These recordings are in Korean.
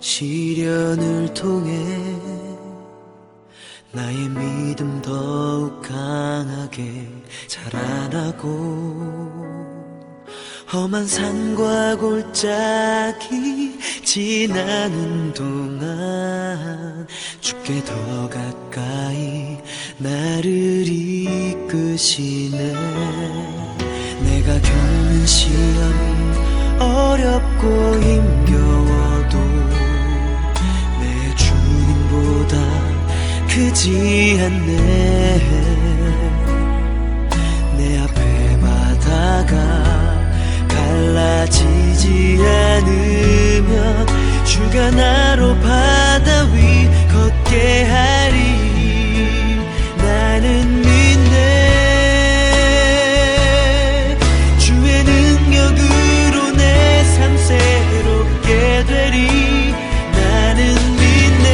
시련을 통해 나의 믿음 더욱 강하게 자라나고 험한 산과 골짜기 지나는 동안 주께 더 가까이 나를 이끄시네. 내가 겪는 시험이 어렵고 힘겨워도 내 주님보다 크지 않네. 내 앞에 바다가 갈라지지 않으면 주가 나로 바다 위 걷게 하리. 나는 믿네. 주의 능력으로 내 삶 새롭게 되리. 나는 믿네.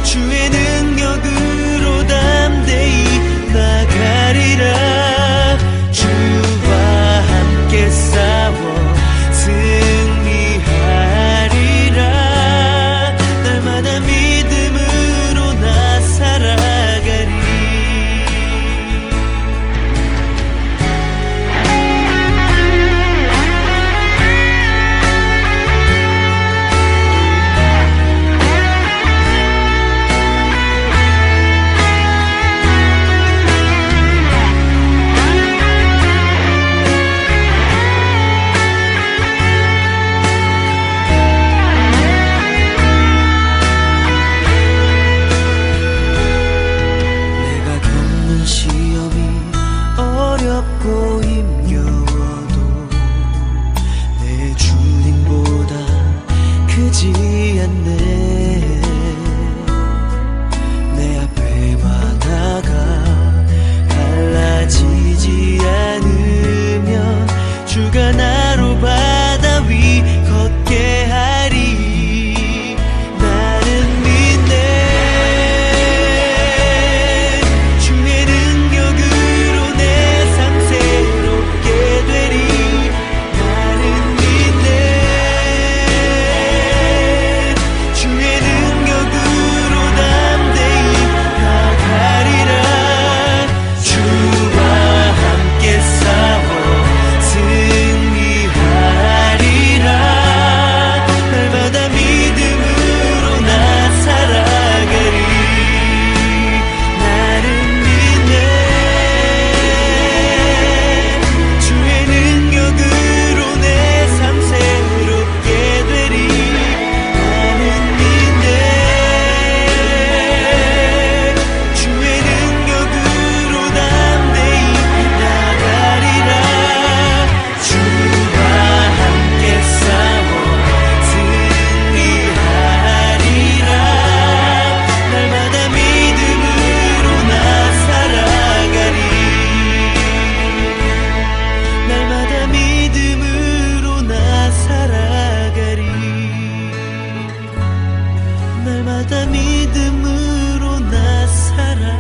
주의 능력으로 담대히 나가리라. 주와 함께 싸워 승리하리라. 날마다 믿음으로 나 살아가리. 어렵고 힘겨워도 내 주님보다 크지 않네. 내 앞에 바다가 갈라지지 않으면 주가 나로 바다 위 걷게 하리. 나는 믿네. 주의 능력으로 내 삶 새롭게 되리. 나는 믿네. 주의 능력으로 담대히 나가리라. 주와 함께 싸워 승리하리라. 날마다 믿음으로 나 살아가리. 나는 믿네. 주의 능력으로 내 삶 새롭게 되리. 나는 믿네. 주의 능력으로 담대히 나가리라. 주와 함께 싸워 승리하리라. 날마다 믿음으로 나 살아가리. 날마다 믿음으로 나 살아가리. 날마다 믿음으로 나 살아가리.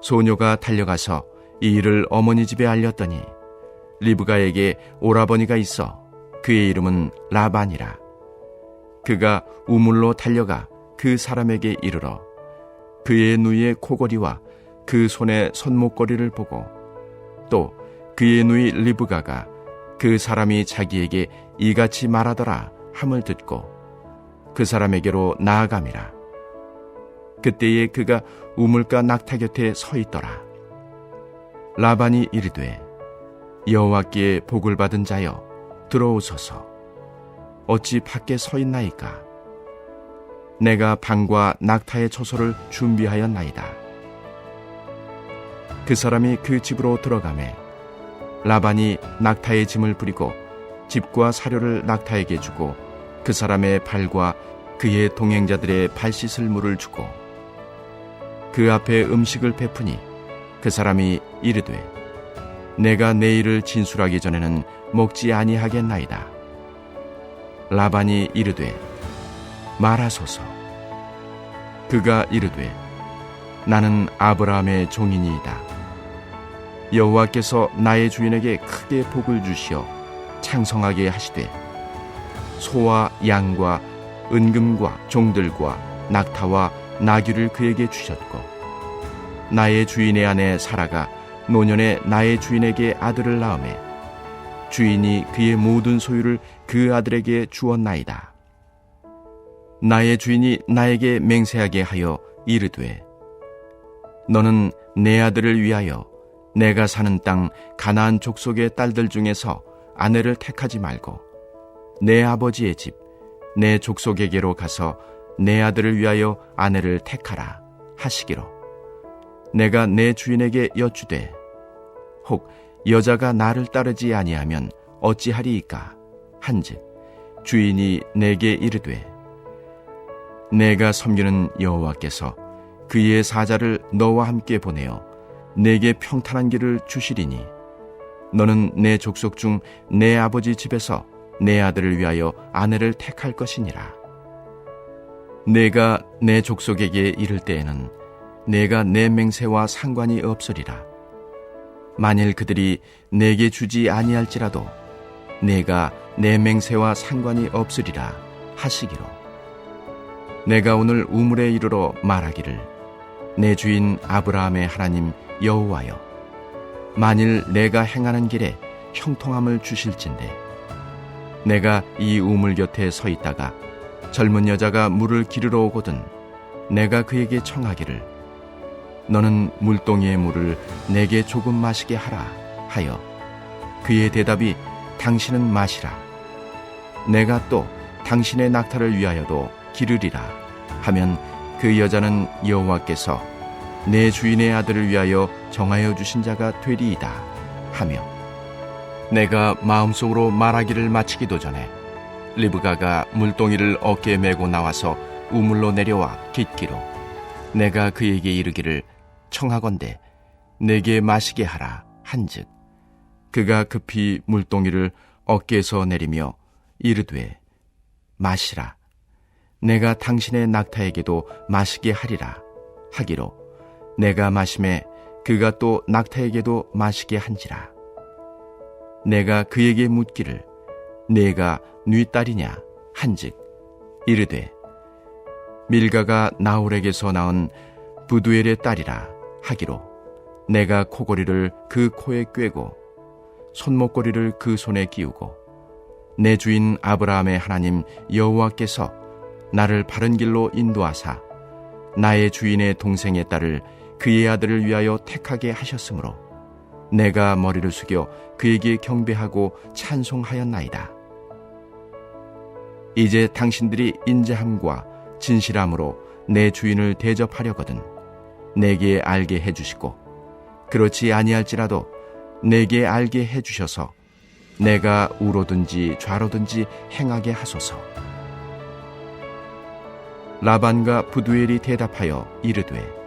소녀가 달려가서 이 일을 어머니 집에 알렸더니 리브가에게 오라버니가 있어 그의 이름은 라반이라. 그가 우물로 달려가 그 사람에게 이르러 그의 누이의 코걸이와 그 손의 손목걸이를 보고 또 그의 누이 리브가가 그 사람이 자기에게 이같이 말하더라 함을 듣고 그 사람에게로 나아감이라. 그때에 그가 우물가 낙타 곁에 서 있더라. 라반이 이르되 여호와께 복을 받은 자여 들어오소서. 어찌 밖에 서 있나이까? 내가 방과 낙타의 처소를 준비하였나이다. 그 사람이 그 집으로 들어가매 라반이 낙타의 짐을 부리고 집과 사료를 낙타에게 주고 그 사람의 발과 그의 동행자들의 발 씻을 물을 주고 그 앞에 음식을 베푸니 그 사람이 이르되 내가 내일을 진술하기 전에는 먹지 아니하겠나이다. 라반이 이르되 말하소서. 그가 이르되 나는 아브라함의 종이니이다. 여호와께서 나의 주인에게 크게 복을 주시어 창성하게 하시되 소와 양과 은금과 종들과 낙타와 나귀를 그에게 주셨고 나의 주인의 아내 사라가 노년에 나의 주인에게 아들을 낳으매 주인이 그의 모든 소유를 그 아들에게 주었나이다. 나의 주인이 나에게 맹세하게 하여 이르되 너는 내 아들을 위하여 내가 사는 땅 가나안 족속의 딸들 중에서 아내를 택하지 말고 내 아버지의 집 내 족속에게로 가서 내 아들을 위하여 아내를 택하라 하시기로 내가 내 주인에게 여쭈되 혹 여자가 나를 따르지 아니하면 어찌하리이까 한즉 주인이 내게 이르되 내가 섬기는 여호와께서 그의 사자를 너와 함께 보내어 내게 평탄한 길을 주시리니 너는 내 족속 중 내 아버지 집에서 내 아들을 위하여 아내를 택할 것이니라. 내가 내 족속에게 이를 때에는 내가 내 맹세와 상관이 없으리라. 만일 그들이 내게 주지 아니할지라도 내가 내 맹세와 상관이 없으리라 하시기로 내가 오늘 우물에 이르러 말하기를 내 주인 아브라함의 하나님 여호와여 만일 내가 행하는 길에 형통함을 주실진대 내가 이 우물 곁에 서 있다가 젊은 여자가 물을 기르러 오거든 내가 그에게 청하기를 너는 물동이의 물을 내게 조금 마시게 하라 하여 그의 대답이 당신은 마시라 내가 또 당신의 낙타를 위하여도 기르리라 하면 그 여자는 여호와께서 내 주인의 아들을 위하여 정하여 주신 자가 되리이다 하며 내가 마음속으로 말하기를 마치기도 전에 리브가가 물동이를 어깨에 메고 나와서 우물로 내려와 깃기로 내가 그에게 이르기를 청하건대 내게 마시게 하라 한즉 그가 급히 물동이를 어깨에서 내리며 이르되 마시라 내가 당신의 낙타에게도 마시게 하리라 하기로 내가 마심에 그가 또 낙타에게도 마시게 한지라 내가 그에게 묻기를 내가 네 딸이냐 한즉 이르되 밀가가 나홀에게서 낳은 부두엘의 딸이라 하기로 내가 코고리를 그 코에 꿰고 손목고리를 그 손에 끼우고 내 주인 아브라함의 하나님 여호와께서 나를 바른 길로 인도하사 나의 주인의 동생의 딸을 그의 아들을 위하여 택하게 하셨으므로 내가 머리를 숙여 그에게 경배하고 찬송하였나이다. 이제 당신들이 인자함과 진실함으로 내 주인을 대접하려거든 내게 알게 해주시고 그렇지 아니할지라도 내게 알게 해주셔서 내가 우로든지 좌로든지 행하게 하소서. 라반과 부두엘이 대답하여 이르되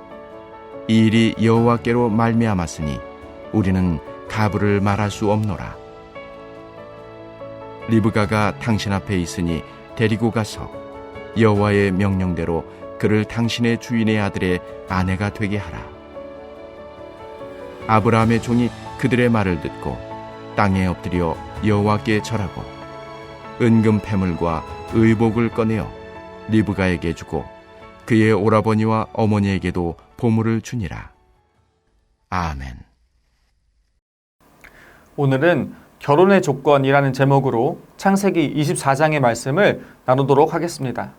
이 일이 여호와께로 말미암았으니 우리는 가부를 말할 수 없노라. 리브가가 당신 앞에 있으니 데리고 가서 여호와의 명령대로 그를 당신의 주인의 아들의 아내가 되게 하라. 아브라함의 종이 그들의 말을 듣고 땅에 엎드려 여호와께 절하고 은금 패물과 의복을 꺼내어 리브가에게 주고 그의 오라버니와 어머니에게도 보물을 주니라. 아멘. 오늘은 결혼의 조건이라는 제목으로 창세기 24장의 말씀을 나누도록 하겠습니다.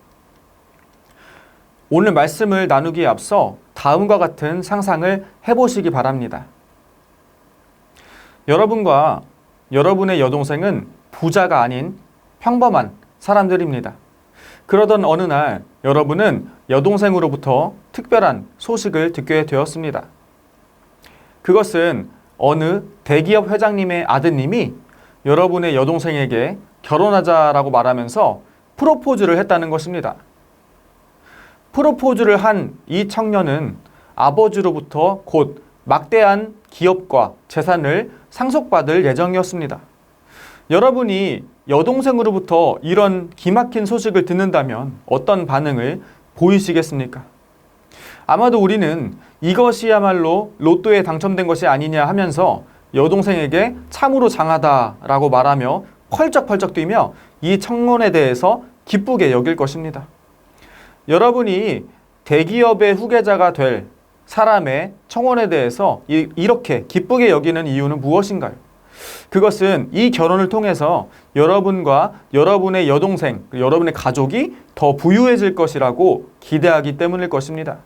오늘 말씀을 나누기에 앞서 다음과 같은 상상을 해보시기 바랍니다. 여러분과 여러분의 여동생은 부자가 아닌 평범한 사람들입니다. 그러던 어느 날 여러분은 여동생으로부터 특별한 소식을 듣게 되었습니다. 그것은 어느 대기업 회장님의 아드님이 여러분의 여동생에게 결혼하자라고 말하면서 프로포즈를 했다는 것입니다. 프로포즈를 한 이 청년은 아버지로부터 곧 막대한 기업과 재산을 상속받을 예정이었습니다. 여러분이 여동생으로부터 이런 기막힌 소식을 듣는다면 어떤 반응을 보이시겠습니까? 아마도 우리는 이것이야말로 로또에 당첨된 것이 아니냐 하면서 여동생에게 참으로 장하다라고 말하며 펄쩍펄쩍 뛰며 이 청혼에 대해서 기쁘게 여길 것입니다. 여러분이 대기업의 후계자가 될 사람의 청혼에 대해서 이렇게 기쁘게 여기는 이유는 무엇인가요? 그것은 이 결혼을 통해서 여러분과 여러분의 여동생, 여러분의 가족이 더 부유해질 것이라고 기대하기 때문일 것입니다.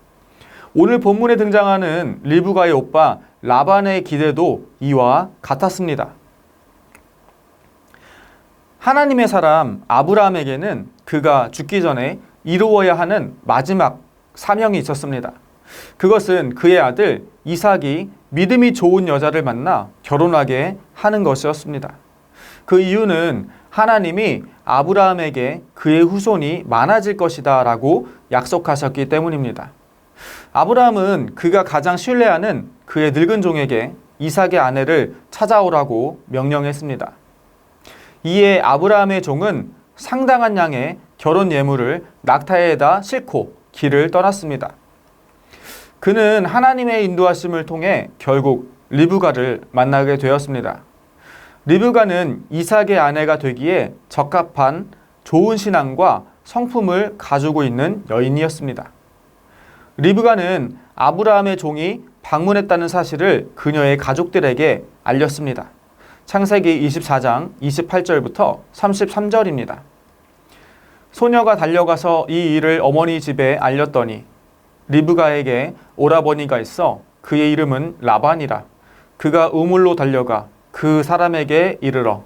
오늘 본문에 등장하는 리브가의 오빠 라반의 기대도 이와 같았습니다. 하나님의 사람 아브라함에게는 그가 죽기 전에 이루어야 하는 마지막 사명이 있었습니다. 그것은 그의 아들 이삭이 믿음이 좋은 여자를 만나 결혼하게 하는 것이었습니다. 그 이유는 하나님이 아브라함에게 그의 후손이 많아질 것이다 라고 약속하셨기 때문입니다. 아브라함은 그가 가장 신뢰하는 그의 늙은 종에게 이삭의 아내를 찾아오라고 명령했습니다. 이에 아브라함의 종은 상당한 양의 결혼 예물을 낙타에다 싣고 길을 떠났습니다. 그는 하나님의 인도하심을 통해 결국 리브가를 만나게 되었습니다. 리브가는 이삭의 아내가 되기에 적합한 좋은 신앙과 성품을 가지고 있는 여인이었습니다. 리브가는 아브라함의 종이 방문했다는 사실을 그녀의 가족들에게 알렸습니다. 창세기 24장 28절부터 33절입니다. 소녀가 달려가서 이 일을 어머니 집에 알렸더니 리브가에게 오라버니가 있어 그의 이름은 라반이라. 그가 우물로 달려가 그 사람에게 이르러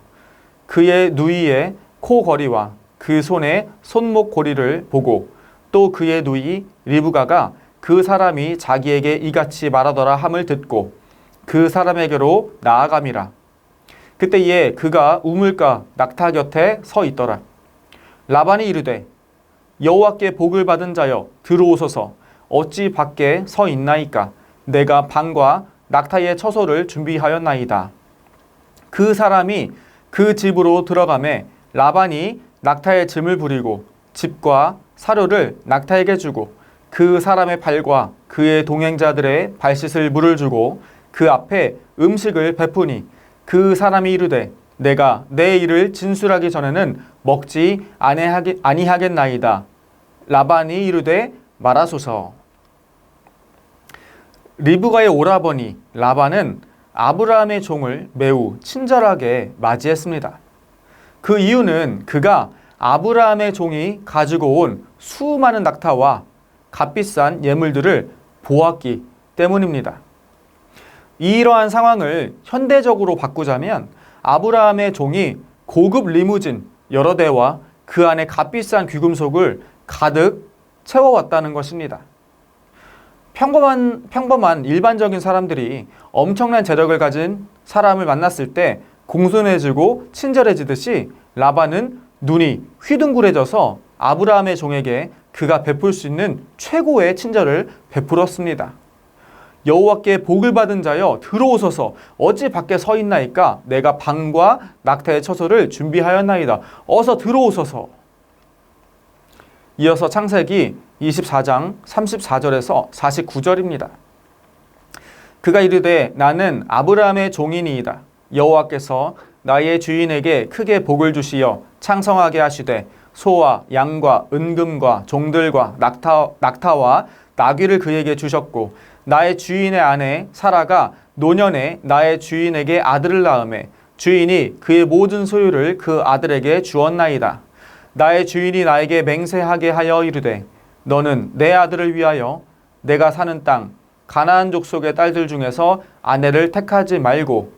그의 누이의 코걸이와 그 손의 손목 고리를 보고 또 그의 누이 리브가가 그 사람이 자기에게 이같이 말하더라 함을 듣고 그 사람에게로 나아감이라. 그때에 그가 우물가 낙타 곁에 서 있더라. 라반이 이르되 여호와께 복을 받은 자여 들어오소서. 어찌 밖에 서 있나이까? 내가 방과 낙타의 처소를 준비하였나이다. 그 사람이 그 집으로 들어가매 라반이 낙타의 짐을 부리고 집과 사료를 낙타에게 주고 그 사람의 발과 그의 동행자들의 발씻을 물을 주고 그 앞에 음식을 베푸니 그 사람이 이르되 내가 내 일을 진술하기 전에는 먹지 아니하겠나이다. 라반이 이르되 말하소서. 리브가의 오라버니 라반은 아브라함의 종을 매우 친절하게 맞이했습니다. 그 이유는 그가 아브라함의 종이 가지고 온 수많은 낙타와 값비싼 예물들을 보았기 때문입니다. 이러한 상황을 현대적으로 바꾸자면 아브라함의 종이 고급 리무진 여러 대와 그 안에 값비싼 귀금속을 가득 채워왔다는 것입니다. 평범한 일반적인 사람들이 엄청난 재력을 가진 사람을 만났을 때 공손해지고 친절해지듯이 라반은 눈이 휘둥그레져서 아브라함의 종에게 그가 베풀 수 있는 최고의 친절을 베풀었습니다. 여호와께 복을 받은 자여 들어오소서. 어찌 밖에 서 있나이까? 내가 방과 낙타의 처소를 준비하였나이다. 어서 들어오소서. 이어서 창세기 24장 34절에서 49절입니다. 그가 이르되 나는 아브라함의 종이니이다. 여호와께서 나의 주인에게 크게 복을 주시어 창성하게 하시되 소와 양과 은금과 종들과 낙타와 나귀를 그에게 주셨고 나의 주인의 아내 사라가 노년에 나의 주인에게 아들을 낳음에 주인이 그의 모든 소유를 그 아들에게 주었나이다. 나의 주인이 나에게 맹세하게 하여 이르되 너는 내 아들을 위하여 내가 사는 땅 가나안 족속의 딸들 중에서 아내를 택하지 말고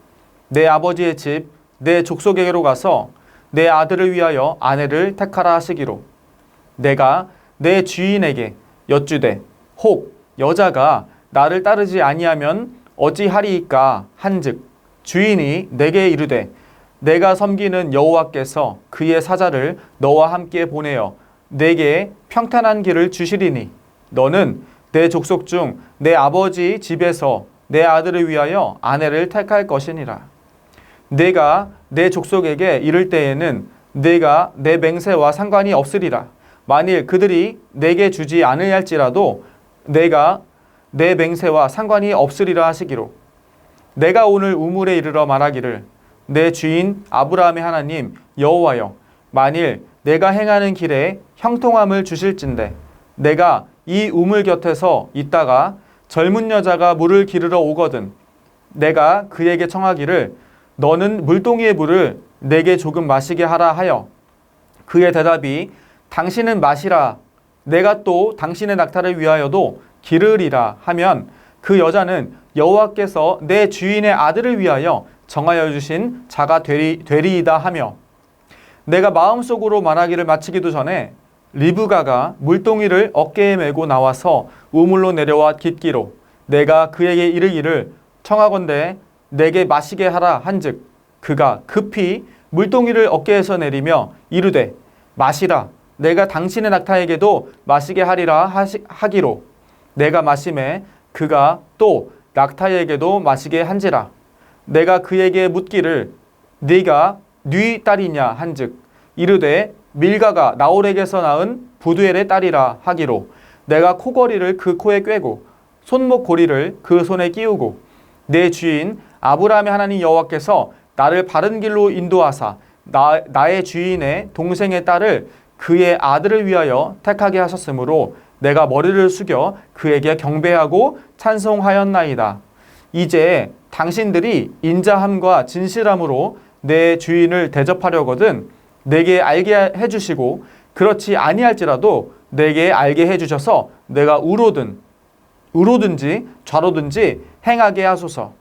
내 아버지의 집 내 족속에게로 가서 내 아들을 위하여 아내를 택하라 하시기로 내가 내 주인에게 여쭈되 혹 여자가 나를 따르지 아니하면 어찌하리이까 한즉 주인이 내게 이르되 내가 섬기는 여호와께서 그의 사자를 너와 함께 보내어 내게 평탄한 길을 주시리니 너는 내 족속 중 내 아버지 집에서 내 아들을 위하여 아내를 택할 것이니라. 내가 내 족속에게 이를 때에는 내가 내 맹세와 상관이 없으리라. 만일 그들이 내게 주지 않으할지라도 내가 내 맹세와 상관이 없으리라 하시기로 내가 오늘 우물에 이르러 말하기를 내 주인 아브라함의 하나님 여호와여 만일 내가 행하는 길에 형통함을 주실진대 내가 이 우물 곁에서 있다가 젊은 여자가 물을 기르러 오거든 내가 그에게 청하기를 너는 물동이의 물을 내게 조금 마시게 하라 하여 그의 대답이 당신은 마시라 내가 또 당신의 낙타를 위하여도 기르리라 하면 그 여자는 여호와께서 내 주인의 아들을 위하여 정하여 주신 자가 되리이다 하며 내가 마음속으로 말하기를 마치기도 전에 리브가가 물동이를 어깨에 메고 나와서 우물로 내려와 깃기로 내가 그에게 이르기를 청하건대 내게 마시게 하라 한즉 그가 급히 물동이를 어깨에서 내리며 이르되 마시라 내가 당신의 낙타에게도 마시게 하리라 하기로 내가 마심에 그가 또 낙타에게도 마시게 한지라 내가 그에게 묻기를 네가 네 딸이냐 한즉 이르되 밀가가 나홀에게서 낳은 부두엘의 딸이라 하기로 내가 코걸이를 그 코에 꿰고 손목 고리를 그 손에 끼우고 내 주인 아브라함의 하나님 여호와께서 나를 바른 길로 인도하사 나의 주인의 동생의 딸을 그의 아들을 위하여 택하게 하셨으므로 내가 머리를 숙여 그에게 경배하고 찬송하였나이다. 이제 당신들이 인자함과 진실함으로 내 주인을 대접하려거든 내게 알게 해주시고 그렇지 아니할지라도 내게 알게 해주셔서 내가 우로든지 좌로든지 행하게 하소서.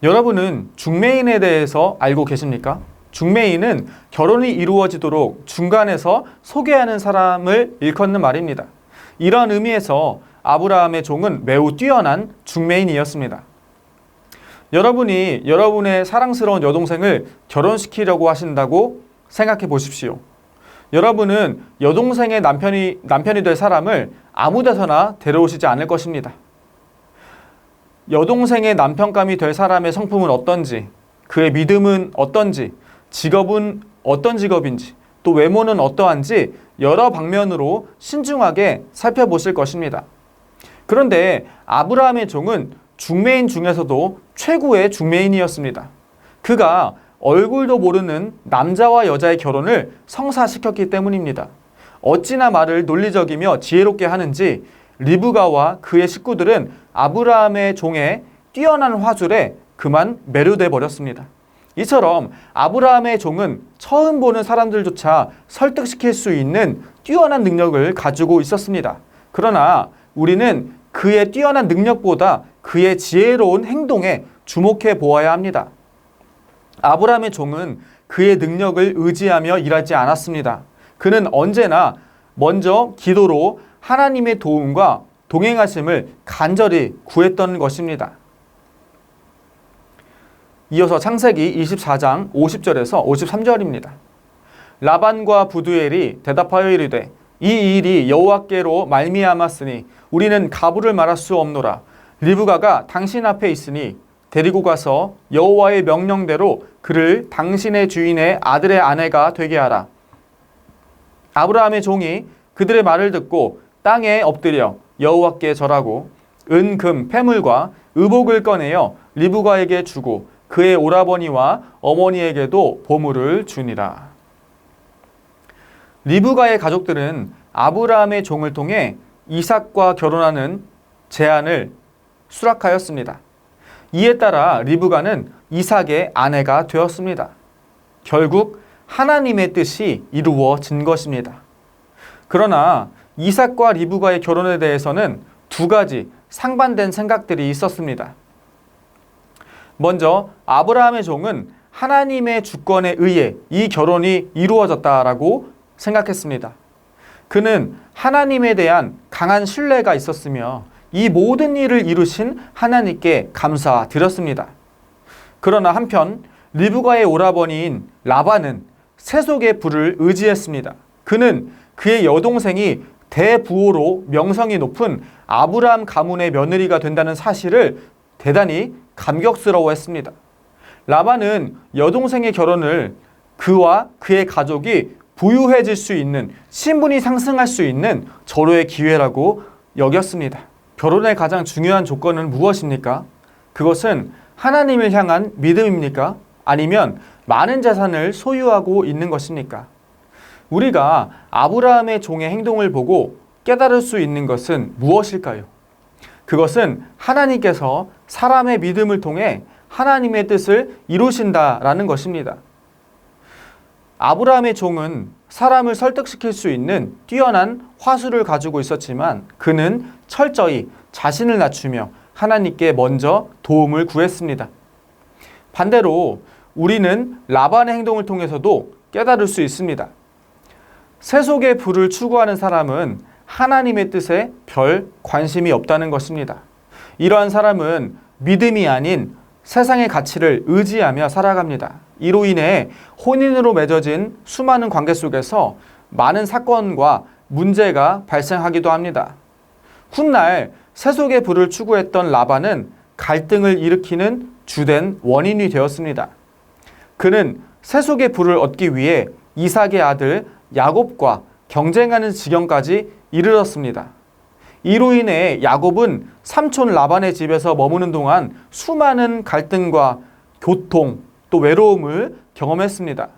여러분은 중매인에 대해서 알고 계십니까? 중매인은 결혼이 이루어지도록 중간에서 소개하는 사람을 일컫는 말입니다. 이러한 의미에서 아브라함의 종은 매우 뛰어난 중매인이었습니다. 여러분이 여러분의 사랑스러운 여동생을 결혼시키려고 하신다고 생각해 보십시오. 여러분은 여동생의 남편이 될 사람을 아무 데서나 데려오시지 않을 것입니다. 여동생의 남편감이 될 사람의 성품은 어떤지, 그의 믿음은 어떤지, 직업은 어떤 직업인지, 또 외모는 어떠한지 여러 방면으로 신중하게 살펴보실 것입니다. 그런데 아브라함의 종은 중매인 중에서도 최고의 중매인이었습니다. 그가 얼굴도 모르는 남자와 여자의 결혼을 성사시켰기 때문입니다. 어찌나 말을 논리적이며 지혜롭게 하는지 리브가와 그의 식구들은 아브라함의 종의 뛰어난 화술에 그만 매료돼 버렸습니다. 이처럼 아브라함의 종은 처음 보는 사람들조차 설득시킬 수 있는 뛰어난 능력을 가지고 있었습니다. 그러나 우리는 그의 뛰어난 능력보다 그의 지혜로운 행동에 주목해 보아야 합니다. 아브라함의 종은 그의 능력을 의지하며 일하지 않았습니다. 그는 언제나 먼저 기도로 하나님의 도움과 동행하심을 간절히 구했던 것입니다. 이어서 창세기 24장 50절에서 53절입니다. 라반과 부두엘이 대답하여 이르되 이 일이 여호와께로 말미암았으니 우리는 가부를 말할 수 없노라. 리브가가 당신 앞에 있으니 데리고 가서 여호와의 명령대로 그를 당신의 주인의 아들의 아내가 되게 하라. 아브라함의 종이 그들의 말을 듣고 땅에 엎드려 여호와께 절하고 은금 패물과 의복을 꺼내어 리브가에게 주고 그의 오라버니와 어머니에게도 보물을 주니라. 리브가의 가족들은 아브라함의 종을 통해 이삭과 결혼하는 제안을 수락하였습니다. 이에 따라 리브가는 이삭의 아내가 되었습니다. 결국 하나님의 뜻이 이루어진 것입니다. 그러나 이삭과 리브가의 결혼에 대해서는 두 가지 상반된 생각들이 있었습니다. 먼저 아브라함의 종은 하나님의 주권에 의해 이 결혼이 이루어졌다라고 생각했습니다. 그는 하나님에 대한 강한 신뢰가 있었으며 이 모든 일을 이루신 하나님께 감사드렸습니다. 그러나 한편 리브가의 오라버니인 라반은 세속의 부를 의지했습니다. 그는 그의 여동생이 대부호로 명성이 높은 아브라함 가문의 며느리가 된다는 사실을 대단히 감격스러워했습니다. 라반은 여동생의 결혼을 그와 그의 가족이 부유해질 수 있는, 신분이 상승할 수 있는 절호의 기회라고 여겼습니다. 결혼의 가장 중요한 조건은 무엇입니까? 그것은 하나님을 향한 믿음입니까? 아니면 많은 재산을 소유하고 있는 것입니까? 우리가 아브라함의 종의 행동을 보고 깨달을 수 있는 것은 무엇일까요? 그것은 하나님께서 사람의 믿음을 통해 하나님의 뜻을 이루신다라는 것입니다. 아브라함의 종은 사람을 설득시킬 수 있는 뛰어난 화술을 가지고 있었지만 그는 철저히 자신을 낮추며 하나님께 먼저 도움을 구했습니다. 반대로 우리는 라반의 행동을 통해서도 깨달을 수 있습니다. 세속의 부를 추구하는 사람은 하나님의 뜻에 별 관심이 없다는 것입니다. 이러한 사람은 믿음이 아닌 세상의 가치를 의지하며 살아갑니다. 이로 인해 혼인으로 맺어진 수많은 관계 속에서 많은 사건과 문제가 발생하기도 합니다. 훗날 세속의 부를 추구했던 라반은 갈등을 일으키는 주된 원인이 되었습니다. 그는 세속의 부를 얻기 위해 이삭의 아들 야곱과 경쟁하는 지경까지 이르렀습니다. 이로 인해 야곱은 삼촌 라반의 집에서 머무는 동안 수많은 갈등과 고통 또 외로움을 경험했습니다.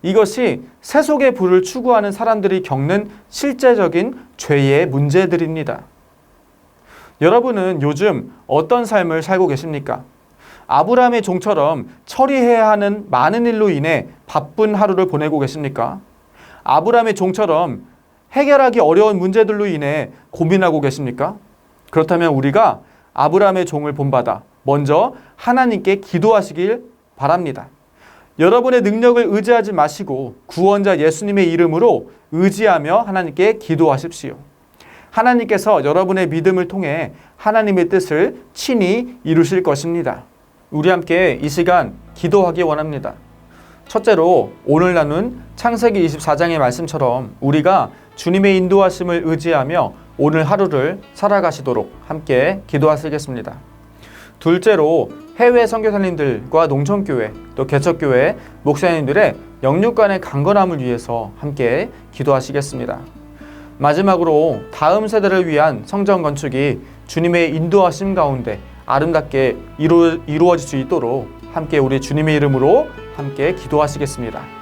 이것이 세속의 부를 추구하는 사람들이 겪는 실제적인 죄의 문제들입니다. 여러분은 요즘 어떤 삶을 살고 계십니까? 아브라함의 종처럼 처리해야 하는 많은 일로 인해 바쁜 하루를 보내고 계십니까? 아브라함의 종처럼 해결하기 어려운 문제들로 인해 고민하고 계십니까? 그렇다면 우리가 아브라함의 종을 본받아 먼저 하나님께 기도하시길 바랍니다. 여러분의 능력을 의지하지 마시고 구원자 예수님의 이름으로 의지하며 하나님께 기도하십시오. 하나님께서 여러분의 믿음을 통해 하나님의 뜻을 친히 이루실 것입니다. 우리 함께 이 시간 기도하기 원합니다. 첫째로 오늘 나눈 창세기 24장의 말씀처럼 우리가 주님의 인도하심을 의지하며 오늘 하루를 살아가시도록 함께 기도하시겠습니다. 둘째로 해외 선교사님들과 농촌교회 또 개척교회 목사님들의 영육간의 강건함을 위해서 함께 기도하시겠습니다. 마지막으로 다음 세대를 위한 성전 건축이 주님의 인도하심 가운데 아름답게 이루어질 수 있도록 함께 우리 주님의 이름으로 함께 기도하시겠습니다.